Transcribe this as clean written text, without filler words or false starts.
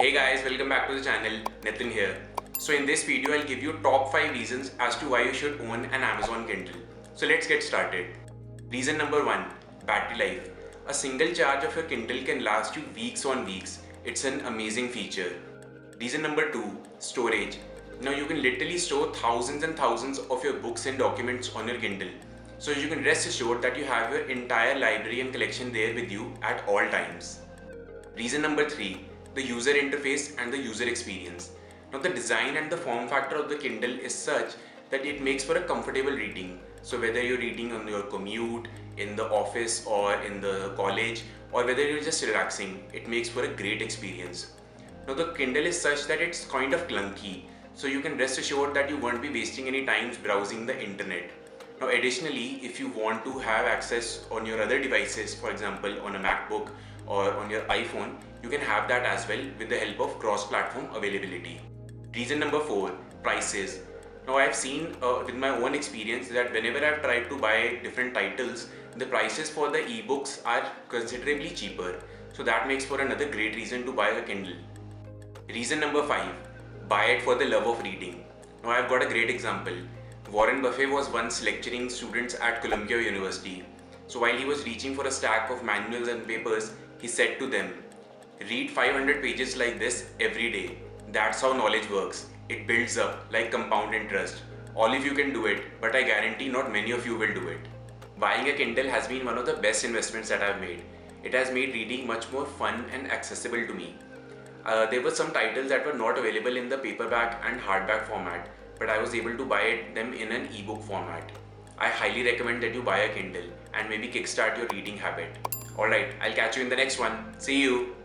Hey guys, welcome back to the channel. Nitin here. So in this video, I'll give you top 5 reasons as to why you should own an Amazon Kindle. So let's get started. Reason number 1, battery life. A single charge of your Kindle can last you weeks on weeks. It's an amazing feature. Reason number 2, storage. Now you can literally store thousands and thousands of your books and documents on your Kindle. So you can rest assured that you have your entire library and collection there with you at all times. Reason number 3, the user interface and the user experience. Now the design and the form factor of the Kindle is such that it makes for a comfortable reading. So whether you're reading on your commute, in the office or in the college, or whether you're just relaxing, it makes for a great experience. Now the Kindle is such that it's kind of clunky, so you can rest assured that you won't be wasting any time browsing the internet. Now additionally, if you want to have access on your other devices, for example on a MacBook or on your iPhone, you can have that as well with the help of cross-platform availability. Reason number 4, prices. Now I've seen with my own experience that whenever I've tried to buy different titles, the prices for the ebooks are considerably cheaper. So that makes for another great reason to buy a Kindle. Reason number 5, buy it for the love of reading. Now I've got a great example. Warren Buffett was once lecturing students at Columbia University. So while he was reaching for a stack of manuals and papers, he said to them, read 500 pages like this every day. That's how knowledge works. It builds up like compound interest. All of you can do it, but I guarantee not many of you will do it. Buying a Kindle has been one of the best investments that I've made. It has made reading much more fun and accessible to me. There were some titles that were not available in the paperback and hardback format, but I was able to buy them in an ebook format. I highly recommend that you buy a Kindle and maybe kickstart your reading habit. Alright, I'll catch you in the next one. See you!